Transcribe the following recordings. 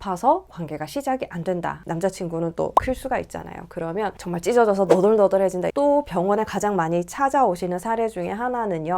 아파서 관계가 시작이 안 된다. 남자친구는 또 클 수가 있잖아요. 그러면 정말 찢어져서 너덜너덜해진다. 또 병원에 가장 많이 찾아오시는 사례 중에 하나는요.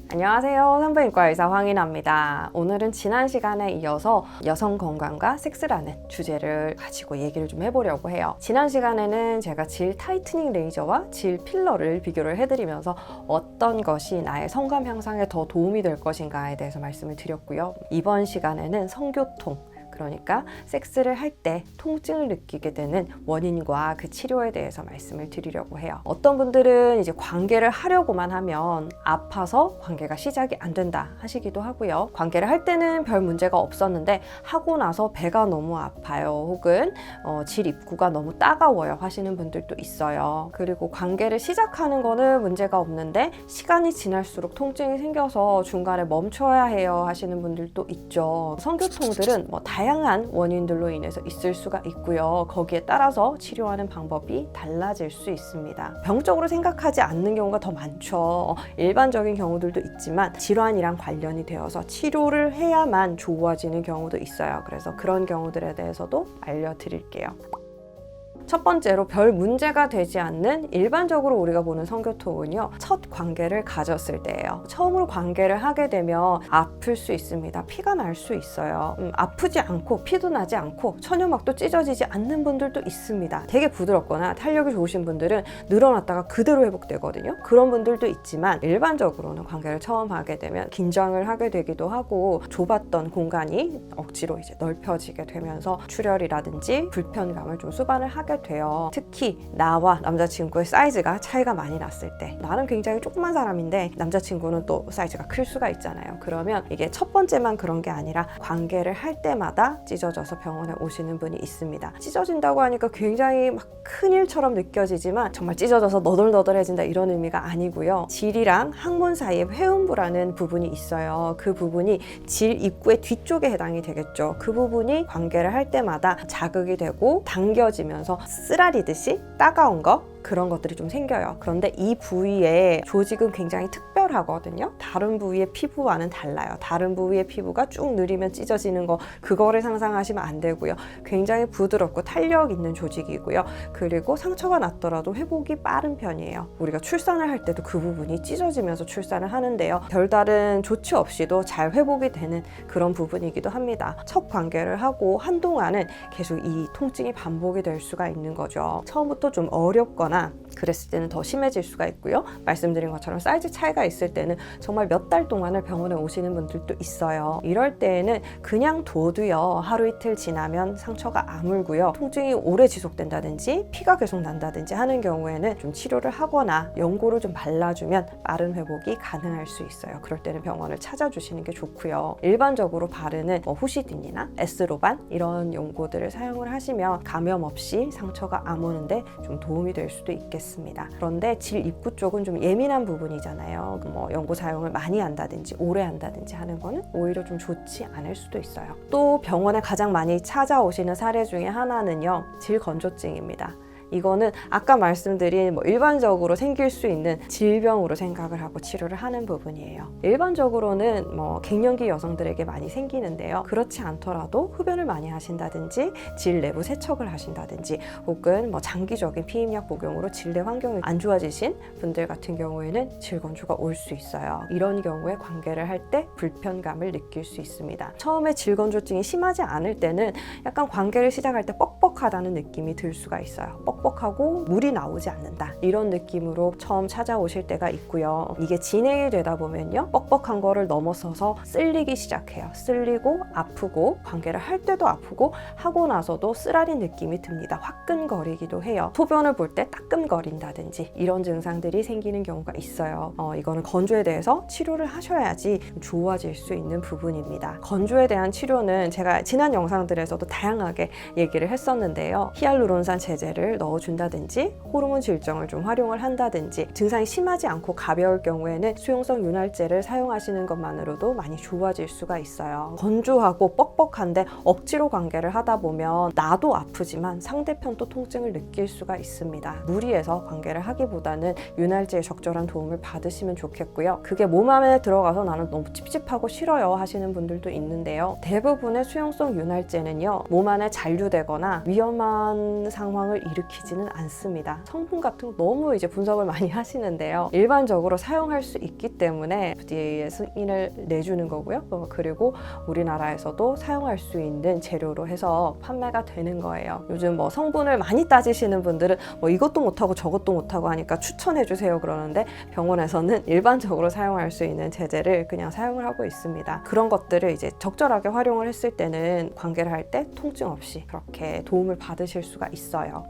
안녕하세요. 산부인과 의사 황인아입니다. 오늘은 지난 시간에 이어서 여성 건강과 섹스라는 주제를 가지고 얘기를 좀 해보려고 해요. 지난 시간에는 제가 질 타이트닝 레이저와 질 필러를 비교를 해드리면서 어떤 것이 나의 성감 향상에 더 도움이 될 것인가에 대해서 말씀을 드렸고요. 이번 시간에는 성교통, 그러니까 섹스를 할 때 통증을 느끼게 되는 원인과 그 치료에 대해서 말씀을 드리려고 해요. 어떤 분들은 이제 관계를 하려고만 하면 아파서 관계가 시작이 안 된다 하시기도 하고요. 관계를 할 때는 별 문제가 없었는데 하고 나서 배가 너무 아파요. 혹은 질 입구가 너무 따가워요 하시는 분들도 있어요. 그리고 관계를 시작하는 거는 문제가 없는데 시간이 지날수록 통증이 생겨서 중간에 멈춰야 해요 하시는 분들도 있죠. 성교통들은 다양한 원인들로 인해서 있을 수가 있고요. 거기에 따라서 치료하는 방법이 달라질 수 있습니다. 병적으로 생각하지 않는 경우가 더 많죠. 일반적인 경우들도 있지만 질환이랑 관련이 되어서 치료를 해야만 좋아지는 경우도 있어요. 그래서 그런 경우들에 대해서도 알려드릴게요. 첫 번째로 별 문제가 되지 않는 일반적으로 우리가 보는 성교통은요, 첫 관계를 가졌을 때예요. 처음으로 관계를 하게 되면 아플 수 있습니다. 피가 날 수 있어요. 아프지 않고 피도 나지 않고 천여막도 찢어지지 않는 분들도 있습니다. 되게 부드럽거나 탄력이 좋으신 분들은 늘어났다가 그대로 회복되거든요. 그런 분들도 있지만 일반적으로는 관계를 처음 하게 되면 긴장을 하게 되기도 하고 좁았던 공간이 억지로 이제 넓혀지게 되면서 출혈이라든지 불편감을 좀 수반을 하게 돼요. 특히 나와 남자친구의 사이즈가 차이가 많이 났을 때, 나는 굉장히 조그만 사람인데 남자친구는 또 사이즈가 클 수가 있잖아요. 그러면 이게 첫 번째만 그런 게 아니라 관계를 할 때마다 찢어져서 병원에 오시는 분이 있습니다. 찢어진다고 하니까 굉장히 막 큰일처럼 느껴지지만 정말 찢어져서 너덜너덜해진다 이런 의미가 아니고요. 질이랑 항문 사이에 회음부라는 부분이 있어요. 그 부분이 질 입구의 뒤쪽에 해당이 되겠죠. 그 부분이 관계를 할 때마다 자극이 되고 당겨지면서 쓰라리듯이 따가운 거, 그런 것들이 좀 생겨요. 그런데 이 부위의 조직은 굉장히 특별하거든요. 다른 부위의 피부와는 달라요. 다른 부위의 피부가 쭉 느리면 찢어지는 거, 그거를 상상하시면 안 되고요. 굉장히 부드럽고 탄력 있는 조직이고요. 그리고 상처가 났더라도 회복이 빠른 편이에요. 우리가 출산을 할 때도 그 부분이 찢어지면서 출산을 하는데요. 별다른 조치 없이도 잘 회복이 되는 그런 부분이기도 합니다. 첫 관계를 하고 한동안은 계속 이 통증이 반복이 될 수가 있는 거죠. 처음부터 좀 어렵거나 그랬을 때는 더 심해질 수가 있고요. 말씀드린 것처럼 사이즈 차이가 있을 때는 정말 몇 달 동안을 병원에 오시는 분들도 있어요. 이럴 때에는 그냥 둬도요, 하루 이틀 지나면 상처가 아물고요, 통증이 오래 지속된다든지 피가 계속 난다든지 하는 경우에는 좀 치료를 하거나 연고를 좀 발라주면 빠른 회복이 가능할 수 있어요. 그럴 때는 병원을 찾아주시는 게 좋고요. 일반적으로 바르는 후시딘이나 에스로반 이런 연고들을 사용을 하시면 감염 없이 상처가 아무는데 좀 도움이 될 수도 있겠습니다. 그런데 질 입구 쪽은 좀 예민한 부분이잖아요. 연고 사용을 많이 한다든지 오래 한다든지 하는 거는 오히려 좀 좋지 않을 수도 있어요. 또 병원에 가장 많이 찾아오시는 사례 중에 하나는요, 질건조증입니다. 이거는 아까 말씀드린 일반적으로 생길 수 있는 질병으로 생각을 하고 치료를 하는 부분이에요. 일반적으로는 갱년기 여성들에게 많이 생기는데요. 그렇지 않더라도 흡연을 많이 하신다든지 질 내부 세척을 하신다든지 혹은 장기적인 피임약 복용으로 질내 환경이 안 좋아지신 분들 같은 경우에는 질건조가 올 수 있어요. 이런 경우에 관계를 할 때 불편감을 느낄 수 있습니다. 처음에 질건조증이 심하지 않을 때는 약간 관계를 시작할 때 뻑뻑하다는 느낌이 들 수가 있어요. 뻑뻑하고 물이 나오지 않는다, 이런 느낌으로 처음 찾아오실 때가 있고요. 이게 진행이 되다 보면요, 뻑뻑한 거를 넘어서서 쓸리기 시작해요. 쓸리고 아프고 관계를 할 때도 아프고 하고 나서도 쓰라린 느낌이 듭니다. 화끈거리기도 해요. 소변을 볼 때 따끔거린다든지 이런 증상들이 생기는 경우가 있어요. 이거는 건조에 대해서 치료를 하셔야지 좋아질 수 있는 부분입니다. 건조에 대한 치료는 제가 지난 영상들에서도 다양하게 얘기를 했었는데요. 히알루론산 제제를 넣어준다든지 호르몬 질정을 좀 활용을 한다든지 증상이 심하지 않고 가벼울 경우에는 수용성 윤활제를 사용하시는 것만으로도 많이 좋아질 수가 있어요. 건조하고 뻑뻑한데 억지로 관계를 하다 보면 나도 아프지만 상대편도 통증을 느낄 수가 있습니다. 무리해서 관계를 하기보다는 윤활제의 적절한 도움을 받으시면 좋겠고요. 그게 몸 안에 들어가서 나는 너무 찝찝하고 싫어요 하시는 분들도 있는데요. 대부분의 수용성 윤활제는요, 몸 안에 잔류되거나 위험한 상황을 일으키지는 않습니다. 성분 같은 거 너무 이제 분석을 많이 하시는데요. 일반적으로 사용할 수 있기 때문에 FDA에 승인을 내주는 거고요. 그리고 우리나라에서도 사용할 수 있는 재료로 해서 판매가 되는 거예요. 요즘 뭐 성분을 많이 따지시는 분들은 뭐 이것도 못하고 저것도 못하고 하니까 추천해주세요 그러는데, 병원에서는 일반적으로 사용할 수 있는 제제를 그냥 사용을 하고 있습니다. 그런 것들을 이제 적절하게 활용을 했을 때는 관계를 할 때 통증 없이 그렇게 도움을 받으실 수가 있어요.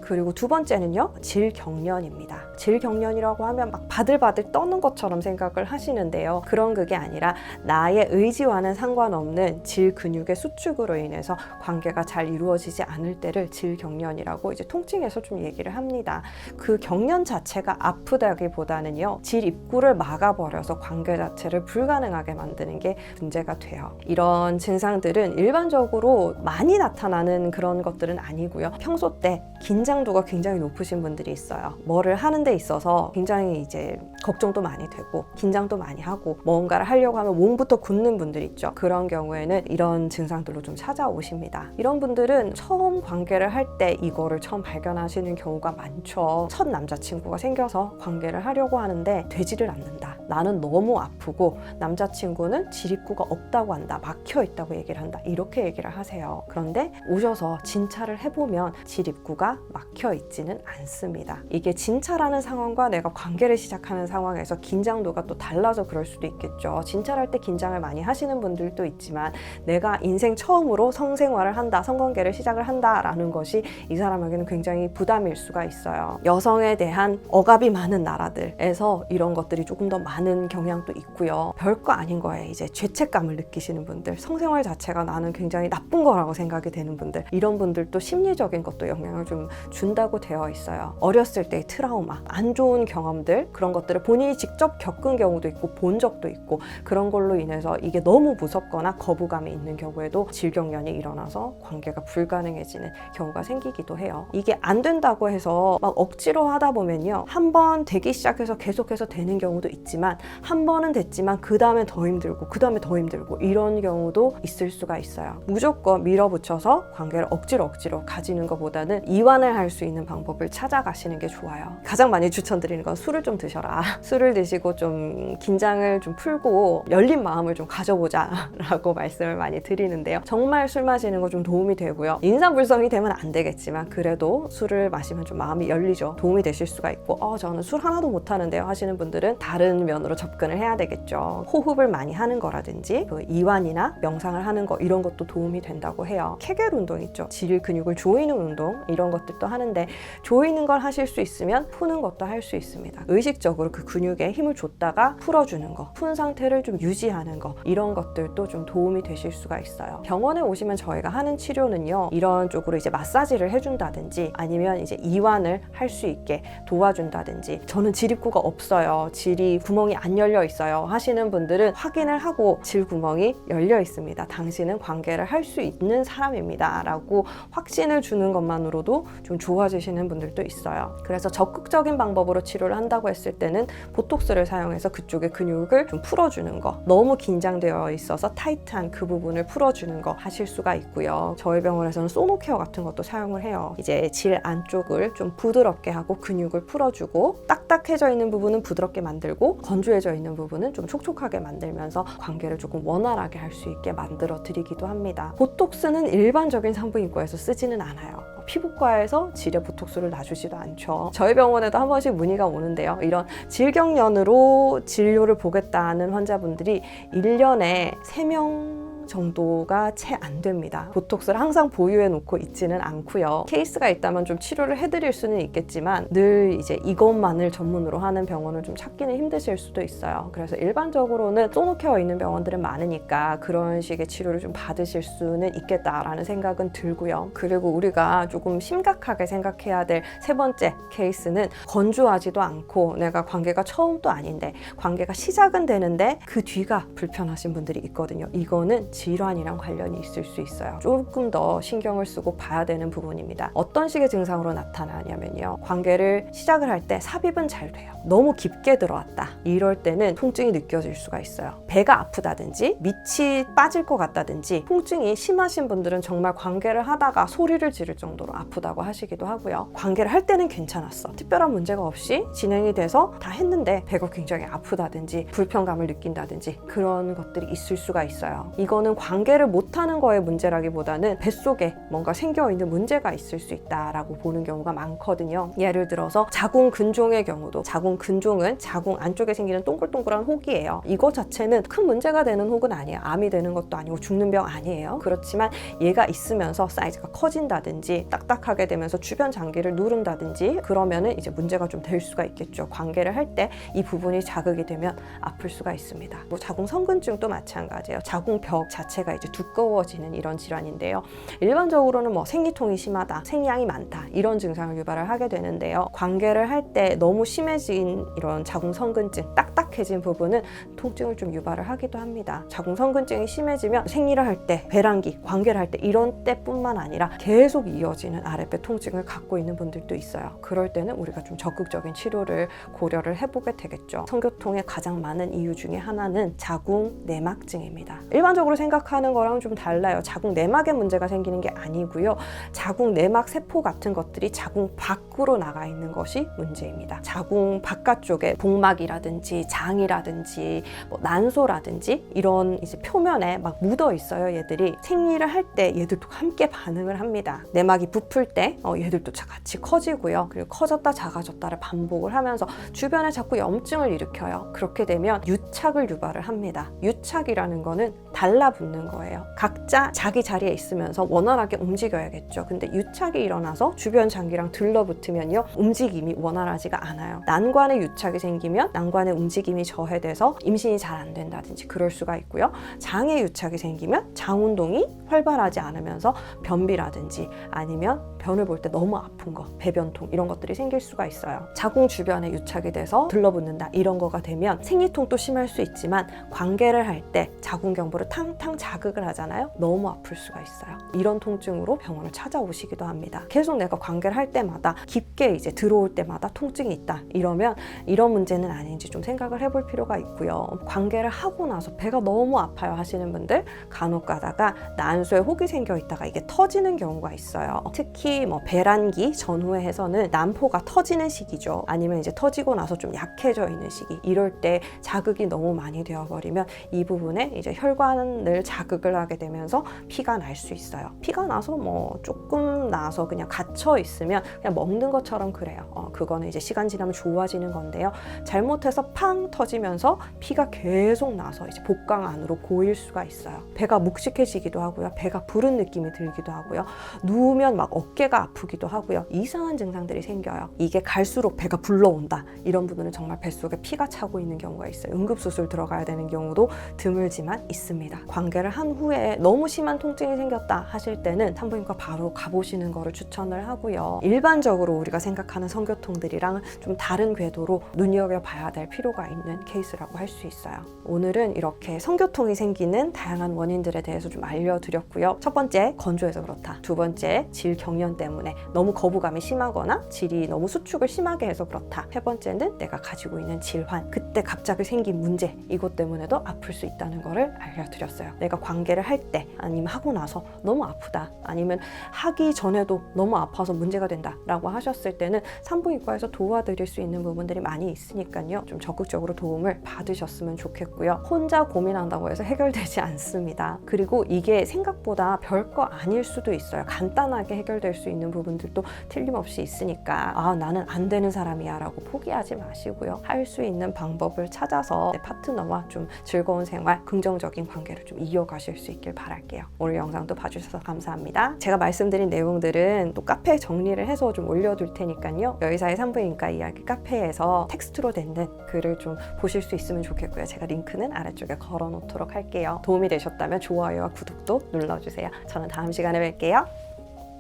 그리고 두 번째는요, 질경련입니다. 질경련이라고 하면 막 바들바들 떠는 것처럼 생각을 하시는데요. 그런 그게 아니라 나의 의지와는 상관없는 질 근육의 수축으로 인해서 관계가 잘 이루어지지 않을 때를 질경련이라고 이제 통칭해서 좀 얘기를 합니다. 그 경련 자체가 아프다기보다는요, 질 입구를 막아버려서 관계 자체를 불가능하게 만드는 게 문제가 돼요. 이런 증상들은 일반적으로 많이 나타나는 그런 것들은 아니고요. 평소 때 긴장도가 굉장히 높으신 분들이 있어요. 뭐를 하는 데 있어서 굉장히 이제 걱정도 많이 되고 긴장도 많이 하고 뭔가를 하려고 하면 몸부터 굳는 분들 있죠. 그런 경우에는 이런 증상들로 좀 찾아오십니다. 이런 분들은 처음 관계를 할 때 이거를 처음 발견하시는 경우가 많죠. 첫 남자친구가 생겨서 관계를 하려고 하는데 되지를 않는다. 나는 너무 아프고 남자친구는 질 입구가 없다고 한다. 막혀 있다고 얘기를 한다. 이렇게 얘기를 하세요. 그런데 오셔서 진찰을 해보면 질 입구가 막혀 있지는 않습니다. 이게 진찰하는 상황과 내가 관계를 시작하는 상황에서 긴장도가 또 달라서 그럴 수도 있겠죠. 진찰할 때 긴장을 많이 하시는 분들도 있지만, 내가 인생 처음으로 성생활을 한다, 성관계를 시작을 한다라는 것이 이 사람에게는 굉장히 부담일 수가 있어요. 여성에 대한 억압이 많은 나라들에서 이런 것들이 조금 더 많은 경향도 있고요. 별거 아닌 거에 이제 죄책감을 느끼시는 분들, 성생활 자체가 나는 굉장히 나쁜 거라고 생각이 되는 분들, 이런 분들도 심리적인 것도 영향을 좀 준다고 되어 있어요. 어렸을 때의 트라우마, 안 좋은 경험들, 그런 것들을 본인이 직접 겪은 경우도 있고 본 적도 있고, 그런 걸로 인해서 이게 너무 무섭거나 거부감이 있는 경우에도 질경련이 일어나서 관계가 불가능해지는 경우가 생기기도 해요. 이게 안 된다고 해서 막 억지로 하다 보면요, 한 번 되기 시작해서 계속해서 되는 경우도 있지만, 한 번은 됐지만 그 다음에 더 힘들고 그 다음에 더 힘들고 이런 경우도 있을 수가 있어요. 무조건 밀어붙여서 관계를 억지로 가지는 것보다는 이완을 할 수 있는 방법을 찾아가시는 게 좋아요. 가장 많이 추천드리는 건 술을 좀 드셔라. 술을 드시고 좀 긴장을 좀 풀고 열린 마음을 좀 가져보자 라고 말씀을 많이 드리는데요. 정말 술 마시는 거 좀 도움이 되고요. 인상불성이 되면 안 되겠지만 그래도 술을 마시면 좀 마음이 열리죠. 도움이 되실 수가 있고, 저는 술 하나도 못하는데요 하시는 분들은 다른 면으로 접근을 해야 되겠죠. 호흡을 많이 하는 거라든지 그 이완이나 명상을 하는 거, 이런 것도 도움이 된다고 해요. 케겔 운동 있죠. 질 근육을 조이는 운동, 이런 것들도 하는데, 조이는 걸 하실 수 있으면 푸는 것도 할 수 있습니다. 의식적으로 그 근육에 힘을 줬다가 풀어주는 거, 푼 상태를 좀 유지하는 거, 이런 것들도 좀 도움이 되실 수가 있어요. 병원에 오시면 저희가 하는 치료는요, 이런 쪽으로 이제 마사지를 해준다든지 아니면 이제 이완을 할 수 있게 도와준다든지, 저는 질 입구가 없어요, 질이 구멍이 안 열려 있어요 하시는 분들은 확인을 하고 질 구멍이 열려 있습니다. 당신은 관계를 할 수 있는 사람입니다 라고 확신을 주는 것만으로도 좀 좋아지시는 분들도 있어요. 그래서 적극적인 방법으로 치료를 한다고 했을 때는 보톡스를 사용해서 그쪽의 근육을 좀 풀어주는 거, 너무 긴장되어 있어서 타이트한 그 부분을 풀어주는 거 하실 수가 있고요. 저희 병원에서는 소노케어 같은 것도 사용을 해요. 이제 질 안쪽을 좀 부드럽게 하고 근육을 풀어주고, 딱딱해져 있는 부분은 부드럽게 만들고 건조해져 있는 부분은 좀 촉촉하게 만들면서 관계를 조금 원활하게 할 수 있게 만들어 드리기도 합니다. 보톡스는 일반적인 산부인과에서 쓰지는 않아요. 피부과에서 질에 보톡스를 놔주지도 않죠. 저희 병원에도 한 번씩 문의가 오는데요. 이런 질경련으로 진료를 보겠다는 환자분들이 1년에 3명 정도가 채 안 됩니다. 보톡스를 항상 보유해 놓고 있지는 않고요. 케이스가 있다면 좀 치료를 해드릴 수는 있겠지만 늘 이제 이것만을 전문으로 하는 병원을 좀 찾기는 힘드실 수도 있어요. 그래서 일반적으로는 소노케어 있는 병원들은 많으니까 그런 식의 치료를 좀 받으실 수는 있겠다라는 생각은 들고요. 그리고 우리가 조금 심각하게 생각해야 될 세 번째 케이스는 건조하지도 않고 내가 관계가 처음도 아닌데 관계가 시작은 되는데 그 뒤가 불편하신 분들이 있거든요. 이거는 질환이랑 관련이 있을 수 있어요. 조금 더 신경을 쓰고 봐야 되는 부분입니다. 어떤 식의 증상으로 나타나냐면요. 관계를 시작을 할 때 삽입은 잘 돼요. 너무 깊게 들어왔다. 이럴 때는 통증이 느껴질 수가 있어요. 배가 아프다든지 밑이 빠질 것 같다든지 통증이 심하신 분들은 정말 관계를 하다가 소리를 지를 정도로 아프다고 하시기도 하고요. 관계를 할 때는 괜찮았어. 특별한 문제가 없이 진행이 돼서 다 했는데 배가 굉장히 아프다든지 불편감을 느낀다든지 그런 것들이 있을 수가 있어요. 이거는 관계를 못하는 거의 문제라기보다는 뱃속에 뭔가 생겨있는 문제가 있을 수 있다라고 보는 경우가 많거든요. 예를 들어서 자궁 근종의 경우도 자궁 근종은 자궁 안쪽에 생기는 동글동글한 혹이에요. 이거 자체는 큰 문제가 되는 혹은 아니에요. 암이 되는 것도 아니고 죽는 병 아니에요. 그렇지만 얘가 있으면서 사이즈가 커진다든지 딱딱하게 되면서 주변 장기를 누른다든지 그러면은 이제 문제가 좀 될 수가 있겠죠. 관계를 할 때 이 부분이 자극이 되면 아플 수가 있습니다. 뭐 자궁 성근증도 마찬가지예요. 자궁벽 자체가 이제 두꺼워지는 이런 질환인데요. 일반적으로는 뭐 생리통이 심하다, 생리량이 많다 이런 증상을 유발을 하게 되는데요. 관계를 할 때 너무 심해진 이런 자궁 성근증, 딱딱해진 부분은 통증을 좀 유발을 하기도 합니다. 자궁 성근증이 심해지면 생리를 할 때, 배란기, 관계를 할 때 이런 때뿐만 아니라 계속 이어지는 아랫배 통증을 갖고 있는 분들도 있어요. 그럴 때는 우리가 좀 적극적인 치료를 고려를 해보게 되겠죠. 성교통의 가장 많은 이유 중에 하나는 자궁 내막증입니다. 일반적으로 생각하는 거랑 좀 달라요. 자궁 내막에 문제가 생기는 게 아니고요. 자궁 내막 세포 같은 것들이 자궁 밖으로 나가 있는 것이 문제입니다. 자궁 바깥쪽에 복막이라든지 장이라든지 뭐 난소라든지 이런 이제 표면에 막 묻어 있어요. 얘들이 생리를 할 때 얘들도 함께 반응을 합니다. 내막이 부풀 때 얘들도 같이 커지고요. 그리고 커졌다 작아졌다를 반복을 하면서 주변에 자꾸 염증을 일으켜요. 그렇게 되면 유착을 유발을 합니다. 유착이라는 거는 달라붙는 거예요. 각자 자기 자리에 있으면서 원활하게 움직여야겠죠. 근데 유착이 일어나서 주변 장기랑 들러붙으면요. 움직임이 원활하지가 않아요. 난관에 유착이 생기면 난관의 움직임이 저해돼서 임신이 잘 안 된다든지 그럴 수가 있고요. 장에 유착이 생기면 장 운동이 활발하지 않으면서 변비라든지 아니면 변을 볼 때 너무 아픈 거, 배변통 이런 것들이 생길 수가 있어요. 자궁 주변에 유착이 돼서 들러붙는다 이런 거가 되면 생리통도 심할 수 있지만 관계를 할 때 자궁경부를 탕탕 자극을 하잖아요. 너무 아플 수가 있어요. 이런 통증으로 병원을 찾아오시기도 합니다. 계속 내가 관계를 할 때마다 깊게 이제 들어올 때마다 통증이 있다 이러면 이런 문제는 아닌지 좀 생각을 해볼 필요가 있고요. 관계를 하고 나서 배가 너무 아파요 하시는 분들 간혹 가다가 난소에 혹이 생겨 있다가 이게 터지는 경우가 있어요. 특히 뭐 배란기 전후에 해서는 난포가 터지는 시기죠. 아니면 이제 터지고 나서 좀 약해져 있는 시기. 이럴 때 자극이 너무 많이 되어버리면 이 부분에 이제 혈관을 자극을 하게 되면서 피가 날 수 있어요. 피가 나서 뭐 조금 나서 그냥 갇혀 있으면 그냥 먹는 것처럼 그래요. 그거는 이제 시간 지나면 좋아지는 건데요. 잘못해서 팡 터지면서 피가 계속 나서 이제 복강 안으로 고일 수가 있어요. 배가 묵직해지기도 하고요. 배가 부른 느낌이 들기도 하고요. 누우면 막 어깨가 아프기도 하고요. 이상한 증상들이 생겨요. 이게 갈수록 배가 불러온다. 이런 분들은 정말 뱃속에 피가 차고 있는 경우가 있어요. 응급수술 들어가야 되는 경우도 드물지만 있습니다. 관계를 한 후에 너무 심한 통증이 생겼다 하실 때는 산부인과 바로 가보시는 거를 추천을 하고요. 일반적으로 우리가 생각하는 성교통들이랑 좀 다른 궤도로 눈여겨봐야 될 필요가 있는 케이스라고 할 수 있어요. 오늘은 이렇게 성교통이 생기는 다양한 원인들에 대해서 좀 알려드렸고요. 첫 번째, 건조해서 그렇다. 두 번째, 질 경련 때문에 너무 거부감이 심하거나 질이 너무 수축을 심하게 해서 그렇다. 세 번째는 내가 가지고 있는 질환, 그때 갑자기 생긴 문제, 이것 때문에도 아플 수 있다는 거를 알려드렸어요. 내가 관계를 할 때 아니면 하고 나서 너무 아프다, 아니면 하기 전에도 너무 아파서 문제가 된다 라고 하셨을 때는 산부인과에서 도와드릴 수 있는 부분들이 많이 있으니까요. 좀 적극적으로 도움을 받으셨으면 좋겠고요. 혼자 고민한다고 해서 해결되지 않습니다. 그리고 이게 생각보다 별거 아닐 수도 있어요. 간단하게 해결될 수 있는 부분들도 틀림없이 있으니까 나는 안 되는 사람이야 라고 포기하지 마시고요. 할 수 있는 방법을 찾아서 내 파트너와 좀 즐거운 생활, 긍정적인 관계를 좀 좀 이어가실 수 있길 바랄게요. 오늘 영상도 봐주셔서 감사합니다. 제가 말씀드린 내용들은 또 카페에 정리를 해서 좀 올려둘 테니까요. 여의사의 산부인과 이야기 카페에서 텍스트로 된 글을 좀 보실 수 있으면 좋겠고요. 제가 링크는 아래쪽에 걸어 놓도록 할게요. 도움이 되셨다면 좋아요와 구독도 눌러주세요. 저는 다음 시간에 뵐게요.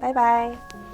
바이바이.